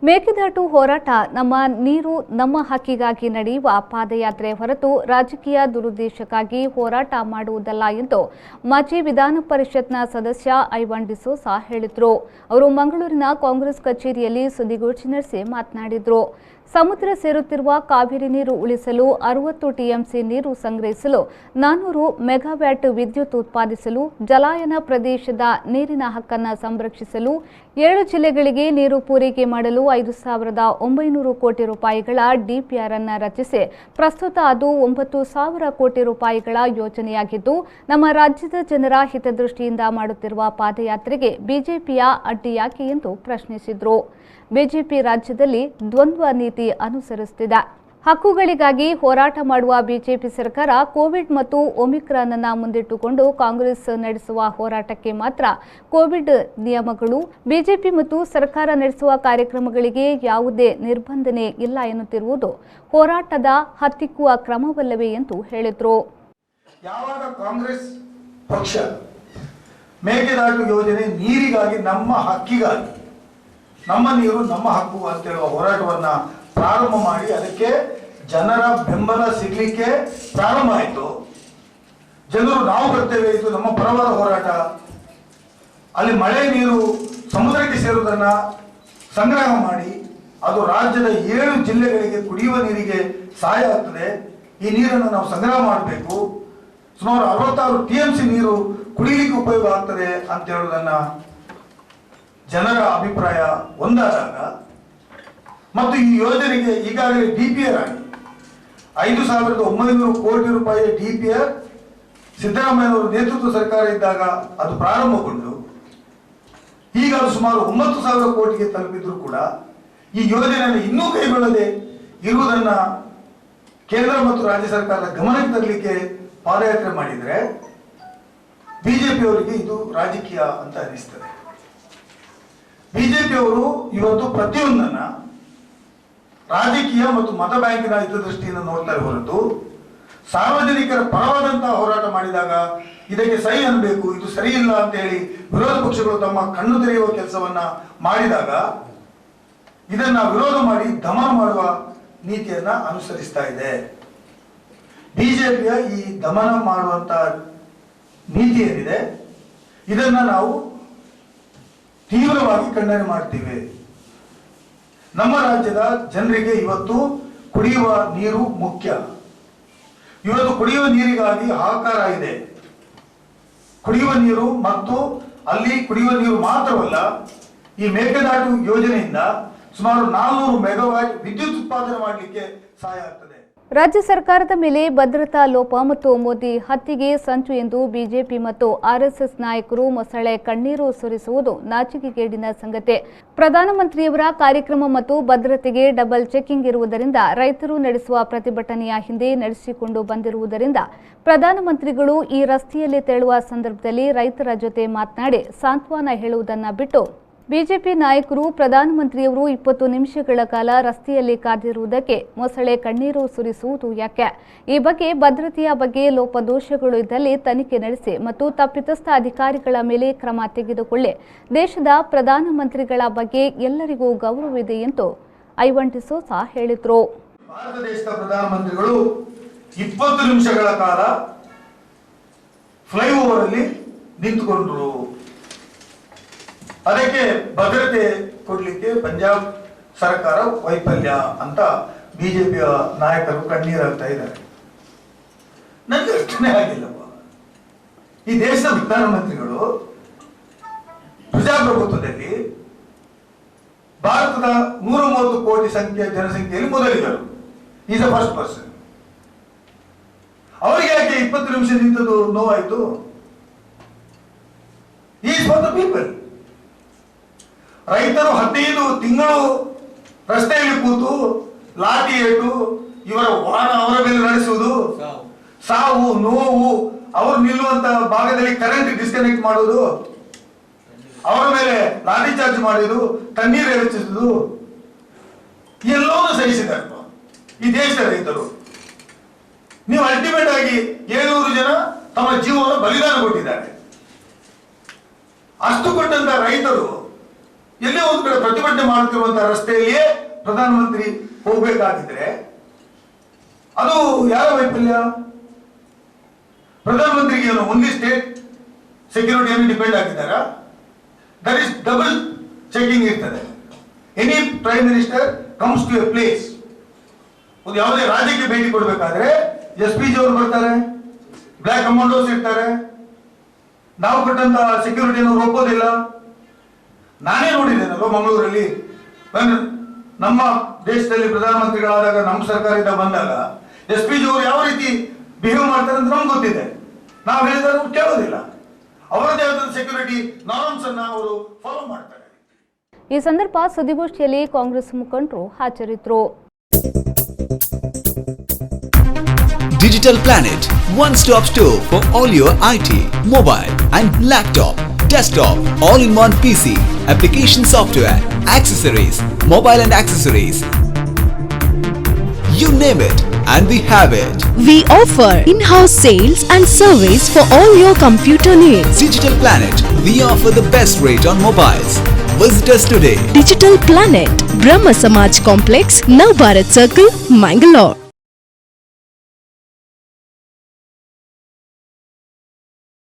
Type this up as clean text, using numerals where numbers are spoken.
ಮೇಕೆದಾಟು ಹೋರಾಟ ನಮ್ಮ ನೀರು ನಮ್ಮ ಹಕ್ಕಿಗಾಗಿ ನಡೆಯುವ ಪಾದಯಾತ್ರೆ ಹೊರತು ರಾಜಕೀಯ ದುರುದ್ದೇಶಕ್ಕಾಗಿ ಹೋರಾಟ ಮಾಡುವುದಲ್ಲ ಎಂದು ಮಾಜಿ ವಿಧಾನ ಪರಿಷತ್ನ ಸದಸ್ಯ ಐವನ್ ಡಿಸೋಸಾ ಹೇಳಿದರು. ಅವರು ಮಂಗಳೂರಿನ ಕಾಂಗ್ರೆಸ್ ಕಚೇರಿಯಲ್ಲಿ ಸುದ್ದಿಗೋಷ್ಠಿ ನಡೆಸಿ ಮಾತನಾಡಿದರು. ಸಮುದ್ರ ಸೇರುತ್ತಿರುವ ಕಾವೇರಿ ನೀರು ಉಳಿಸಲು 60 ಟಿಎಂಸಿ ನೀರು ಸಂಗ್ರಹಿಸಲು 400 ಮೆಗಾವ್ಯಾಟ್ ವಿದ್ಯುತ್ ಉತ್ಪಾದಿಸಲು ಜಲಾಯನ ಪ್ರದೇಶದ ನೀರಿನ ಹಕ್ಕನ್ನು ಸಂರಕ್ಷಿಸಲು 7 ಜಿಲ್ಲೆಗಳಿಗೆ ನೀರು ಪೂರೈಕೆ ಮಾಡಲು 5,900 ಕೋಟಿ ರೂಪಾಯಿಗಳ ಡಿಪಿಆರ್ ಅನ್ನು ರಚಿಸಿ ಪ್ರಸ್ತುತ ಅದು 9,000 ಕೋಟಿ ರೂಪಾಯಿಗಳ ಯೋಜನೆಯಾಗಿದ್ದು ನಮ್ಮ ರಾಜ್ಯದ ಜನರ ಹಿತದೃಷ್ಟಿಯಿಂದ ಮಾಡುತ್ತಿರುವ ಪಾದಯಾತ್ರೆಗೆ ಬಿಜೆಪಿಯ ಅಡ್ಡಿ ಯಾಕೆ ಎಂದು ಪ್ರಶ್ನಿಸಿದರು. ಬಿಜೆಪಿ ರಾಜ್ಯದಲ್ಲಿ ದ್ವಂದ್ವ ನೀತಿ ಅನುಸರಿಸುತ್ತಿದೆ. ಹಕ್ಕುಗಳಿಗಾಗಿ ಹೋರಾಟ ಮಾಡುವ ಬಿಜೆಪಿ ಸರ್ಕಾರ ಕೋವಿಡ್ ಮತ್ತು ಒಮಿಕ್ರಾನ್ ಅನ್ನು ಮುಂದಿಟ್ಟುಕೊಂಡು ಕಾಂಗ್ರೆಸ್ ನಡೆಸುವ ಹೋರಾಟಕ್ಕೆ ಮಾತ್ರ ಕೋವಿಡ್ ನಿಯಮಗಳು, ಬಿಜೆಪಿ ಮತ್ತು ಸರ್ಕಾರ ನಡೆಸುವ ಕಾರ್ಯಕ್ರಮಗಳಿಗೆ ಯಾವುದೇ ನಿರ್ಬಂಧನೆ ಇಲ್ಲ ಎನ್ನುತ್ತಿರುವುದು ಹೋರಾಟದ ಹತ್ತಿಕ್ಕುವ ಕ್ರಮವಲ್ಲವೇ ಎಂದು ಹೇಳಿದರು. ಯಾವಾಗ ಕಾಂಗ್ರೆಸ್ ಪಕ್ಷ ಮೇಕೆದಾಟು ಯೋಜನೆ ನೀರಿಗಾಗಿ ನಮ್ಮ ಹಕ್ಕಿಗಾಗಿ ನಮ್ಮ ನೀರು ನಮ್ಮ ಹಕ್ಕು ಅಂತ ಹೇಳುವ ಹೋರಾಟವನ್ನ ಪ್ರಾರಂಭ ಮಾಡಿ ಅದಕ್ಕೆ ಜನರ ಬೆಂಬಲ ಸಿಗಲಿಕ್ಕೆ ಪ್ರಾರಂಭ ಆಯಿತು. ಜನರು ನಾವು ಬರ್ತೇವೆ, ಇದು ನಮ್ಮ ಪರವಾದ ಹೋರಾಟ, ಅಲ್ಲಿ ಮಳೆ ನೀರು ಸಮುದ್ರಕ್ಕೆ ಸೇರುವುದನ್ನ ಸಂಗ್ರಹ ಮಾಡಿ ಅದು ರಾಜ್ಯದ 7 ಜಿಲ್ಲೆಗಳಿಗೆ ಕುಡಿಯುವ ನೀರಿಗೆ ಸಹಾಯ ಆಗ್ತದೆ. ಈ ನೀರನ್ನು ನಾವು ಸಂಗ್ರಹ ಮಾಡಬೇಕು, ಸುಮಾರು 66 ಟಿಎಂಸಿ ನೀರು ಕುಡಿಯಲಿಕ್ಕೆ ಉಪಯೋಗ ಆಗ್ತದೆ ಅಂತ ಹೇಳುವುದನ್ನ ಜನರ ಅಭಿಪ್ರಾಯ ಒಂದಾದಾಗ ಮತ್ತು ಈ ಯೋಜನೆಗೆ ಈಗಾಗಲೇ ಡಿಪಿಆರ್ ಆಗಿ 5,900 ಕೋಟಿ ರೂಪಾಯಿ ಡಿಪಿಆರ್ ಸಿದ್ದರಾಮಯ್ಯನವರ ನೇತೃತ್ವ ಸರ್ಕಾರ ಇದ್ದಾಗ ಅದು ಪ್ರಾರಂಭಗೊಂಡು ಈಗ ಅದು ಸುಮಾರು 9,000 ಕೋಟಿಗೆ ತಲುಪಿದ್ರು ಕೂಡ ಈ ಯೋಜನೆಯನ್ನು ಇನ್ನೂ ಕೈಗೊಳ್ಳದೆ ಇರುವುದನ್ನ ಕೇಂದ್ರ ಮತ್ತು ರಾಜ್ಯ ಸರ್ಕಾರದ ಗಮನಕ್ಕೆ ತರಲಿಕ್ಕೆ ಪಾದಯಾತ್ರೆ ಮಾಡಿದರೆ ಬಿಜೆಪಿಯವರಿಗೆ ಇದು ರಾಜಕೀಯ ಅಂತ ಅನಿಸ್ತದೆ. ಬಿಜೆಪಿಯವರು ಇವತ್ತು ಪ್ರತಿಯೊಂದನ್ನ ರಾಜಕೀಯ ಮತ್ತು ಮತ ಬ್ಯಾಂಕಿನ ಹಿತದೃಷ್ಟಿಯಿಂದ ನೋಡ್ತಾರೆ ಹೊರತು ಸಾರ್ವಜನಿಕರ ಪರವಾದಂತಹ ಹೋರಾಟ ಮಾಡಿದಾಗ ಇದಕ್ಕೆ ಸಹಿ ಅನ್ನಬೇಕು, ಇದು ಸರಿ ಇಲ್ಲ ಅಂತ ಹೇಳಿ ವಿರೋಧ ಪಕ್ಷಗಳು ತಮ್ಮ ಕಣ್ಣು ತೆರೆಯುವ ಕೆಲಸವನ್ನ ಮಾಡಿದಾಗ ಇದನ್ನ ವಿರೋಧ ಮಾಡಿ ದಮನ ಮಾಡುವ ನೀತಿಯನ್ನ ಅನುಸರಿಸ್ತಾ ಇದೆ. ಬಿಜೆಪಿಯ ಈ ದಮನ ಮಾಡುವಂತ ನೀತಿ ಏನಿದೆ ಇದನ್ನ ನಾವು ತೀವ್ರವಾಗಿ ಖಂಡನೆ ಮಾಡ್ತೀವಿ. ನಮ್ಮ ರಾಜ್ಯದ ಜನರಿಗೆ ಇವತ್ತು ಕುಡಿಯುವ ನೀರು ಮುಖ್ಯ. ಇವತ್ತು ಕುಡಿಯುವ ನೀರಿಗಾಗಿ ಹಾಹಾಕಾರ ಇದೆ. ಕುಡಿಯುವ ನೀರು ಮತ್ತು ಅಲ್ಲಿ ಕುಡಿಯುವ ನೀರು ಮಾತ್ರವಲ್ಲ, ಈ ಮೇಕೆದಾಟು ಯೋಜನೆಯಿಂದ ಸುಮಾರು 400 ಮೆಗಾವ್ಯಾಟ್ ವಿದ್ಯುತ್ ಉತ್ಪಾದನೆ ಮಾಡಲಿಕ್ಕೆ ಸಹಾಯ ಆಗ್ತದೆ. ರಾಜ್ಯ ಸರ್ಕಾರದ ಮೇಲೆ ಭದ್ರತಾ ಲೋಪ ಮತ್ತು ಮೋದಿ ಹತ್ಯೆಗೆ ಸಂಚು ಎಂದು ಬಿಜೆಪಿ ಮತ್ತು ಆರ್ಎಸ್ಎಸ್ ನಾಯಕರು ಮೊಸಳೆ ಕಣ್ಣೀರು ಸುರಿಸುವುದು ನಾಚಿಕೆಗೇಡಿನ ಸಂಗತಿ. ಪ್ರಧಾನಮಂತ್ರಿಯವರ ಕಾರ್ಯಕ್ರಮ ಮತ್ತು ಭದ್ರತೆಗೆ ಡಬಲ್ ಚೆಕಿಂಗ್ ಇರುವುದರಿಂದ ರೈತರು ನಡೆಸುವ ಪ್ರತಿಭಟನೆಯ ಹಿಂದೆ ನಡೆಸಿಕೊಂಡು ಬಂದಿರುವುದರಿಂದ ಪ್ರಧಾನಮಂತ್ರಿಗಳು ಈ ರಸ್ತೆಯಲ್ಲಿ ತೆರಳುವ ಸಂದರ್ಭದಲ್ಲಿ ರೈತರ ಜೊತೆ ಮಾತನಾಡಿ ಸಾಂತ್ವನ ಹೇಳುವುದನ್ನು ಬಿಟ್ಟು ಬಿಜೆಪಿ ನಾಯಕರು ಪ್ರಧಾನಮಂತ್ರಿಯವರು 20 ನಿಮಿಷಗಳ ಕಾಲ ರಸ್ತೆಯಲ್ಲಿ ಕಾದಿರುವುದಕ್ಕೆ ಮೊಸಳೆ ಕಣ್ಣೀರು ಸುರಿಸುವುದು ಯಾಕೆ? ಈ ಬಗ್ಗೆ ಭದ್ರತೆಯ ಬಗ್ಗೆ ಲೋಪದೋಷಗಳು ಇದ್ದಲ್ಲಿ ತನಿಖೆ ನಡೆಸಿ ಮತ್ತು ತಪ್ಪಿತಸ್ಥ ಅಧಿಕಾರಿಗಳ ಮೇಲೆ ಕ್ರಮ ತೆಗೆದುಕೊಳ್ಳಿ. ದೇಶದ ಪ್ರಧಾನಮಂತ್ರಿಗಳ ಬಗ್ಗೆ ಎಲ್ಲರಿಗೂ ಗೌರವವಿದೆ ಎಂದು ಐವನ್ ಡಿಸೋಸಾ ಹೇಳಿದರು. ಭಾರತ ದೇಶದ ಪ್ರಧಾನಮಂತ್ರಿಗಳು 20 ನಿಮಿಷಗಳ ಕಾಲ ಫ್ಲೈಓವರ್ ಅಲ್ಲಿ ನಿಂತುಕೊಂಡ್ರು. ಅದಕ್ಕೆ ಭದ್ರತೆ ಕೊಡ್ಲಿಕ್ಕೆ ಪಂಜಾಬ್ ಸರ್ಕಾರ ವೈಫಲ್ಯ ಅಂತ ಬಿಜೆಪಿಯ ನಾಯಕರು ಕಣ್ಣೀರಾಗ್ತಾ ಇದ್ದಾರೆ. ನನಗೆ ಅಷ್ಟನೇ ಆಗಿಲ್ಲಪ್ಪ. ಈ ದೇಶದ ಪ್ರಧಾನಮಂತ್ರಿಗಳು ಪ್ರಜಾಪ್ರಭುತ್ವದಲ್ಲಿ ಭಾರತದ 130 ಕೋಟಿ ಜನಸಂಖ್ಯೆಯಲ್ಲಿ ಮೊದಲಿಗರು. Is the first person. ಅವರಿಗೆ ಯಾಕೆ 20 ನಿಮಿಷ ನಿಂತದ್ದು ನೋವಾಯಿತು? Is for the people. ರೈತರು 15 ತಿಂಗಳು ರಸ್ತೆಯಲ್ಲಿ ಕೂತು ಲಾಠಿ ಏಟು, ಇವರ ವಾಹನ ಅವರ ಮೇಲೆ ನಡೆಸುವುದು, ಸಾವು ನೋವು, ಅವರು ನಿಲ್ಲುವಂತ ಭಾಗದಲ್ಲಿ ಕರೆಂಟ್ ಡಿಸ್ಕನೆಕ್ಟ್ ಮಾಡುವುದು, ಅವರ ಮೇಲೆ ಲಾಠಿ ಚಾರ್ಜ್ ಮಾಡುವುದು, ತಣ್ಣೀರು ಎರಚಿಸುವುದು, ಎಲ್ಲವನ್ನೂ ಸಹಿಸಿದ್ದಾರೆ ಈ ದೇಶದ ರೈತರು. ನೀವು ಅಲ್ಟಿಮೇಟ್ ಆಗಿ 700 ಜನ ತಮ್ಮ ಜೀವವನ್ನು ಬಲಿದಾನ ಕೊಟ್ಟಿದ್ದಾರೆ. ಅಷ್ಟು ಕೊಟ್ಟಂತ ರೈತರು ಎಲ್ಲೇ ಒಂದು ಕಡೆ ಪ್ರತಿಭಟನೆ ಮಾಡುತ್ತಿರುವಂತಹ ರಸ್ತೆಯಲ್ಲಿಯೇ ಪ್ರಧಾನಮಂತ್ರಿ ಹೋಗಬೇಕಾಗಿದ್ರೆ ಅದು ಯಾರ ವೈಫಲ್ಯ? ಪ್ರಧಾನಮಂತ್ರಿಗೆ ಏನು ಓನ್ಲಿ ಸ್ಟೇಟ್ ಸೆಕ್ಯೂರಿಟಿಯನ್ನು ಡಿಪೆಂಡ್ ಆಗಿದ್ದಾರಾ? ದಟ್ ಇಸ್ ಡಬಲ್ ಚೆಕಿಂಗ್ ಇರ್ತದೆ. Any prime minister comes to a place, ಒಂದು ಯಾವುದೇ ರಾಜ್ಯಕ್ಕೆ ಭೇಟಿ ಕೊಡಬೇಕಾದ್ರೆ SP ಅವರು ಬರ್ತಾರೆ, ಬ್ಲಾಕ್ ಕಮಾಂಡೋಸ್ ಇರ್ತಾರೆ, ನಾವು ಕೊಟ್ಟಂತ ಸೆಕ್ಯೂರಿಟಿಯನ್ನು ಒಪ್ಪೋದಿಲ್ಲ. ನಾನೇ ನೋಡಿದ್ದೇನಲ್ವ ಮಂಗಳೂರಲ್ಲಿ, ನಮ್ಮ ದೇಶದಲ್ಲಿ ಪ್ರಧಾನಮಂತ್ರಿಗಳಾದಾಗ ನಮ್ಮ ಸರ್ಕಾರದಿಂದ ಬಂದಾಗ SP ಅವರು ಯಾವ ರೀತಿ ಬಿಹೇವ್ ಮಾಡ್ತಾರೆ ಅಂತ ನಮ್ಗೆ ಗೊತ್ತಿದೆ. ನಾವು ಹೇಳಿದ್ರೆ ಕೇಳೋದಿಲ್ಲ. ಅವರದೇ ಆದ ಸೆಕ್ಯೂರಿಟಿ ನಾರ್ಮ್ಸ್ ಅನ್ನ ಅವರು ಫಾಲೋ ಮಾಡ್ತಾರೆ. ಈ ಸಂದರ್ಭ ಸುದ್ದಿಗೋಷ್ಠಿಯಲ್ಲಿ ಕಾಂಗ್ರೆಸ್ ಮುಖಂಡರು ಹಾಜರಿದ್ದರು. Digital Planet, one-stop store for all your IT, mobile and laptop, desktop, all-in-one PC, application software, accessories, mobile and accessories. You name it and we have it. We offer in-house sales and service for all your computer needs. Digital Planet, we offer the best rate on mobiles. Visit us today. Digital Planet, Brahma Samaj Complex, Navbharat Circle, Mangalore.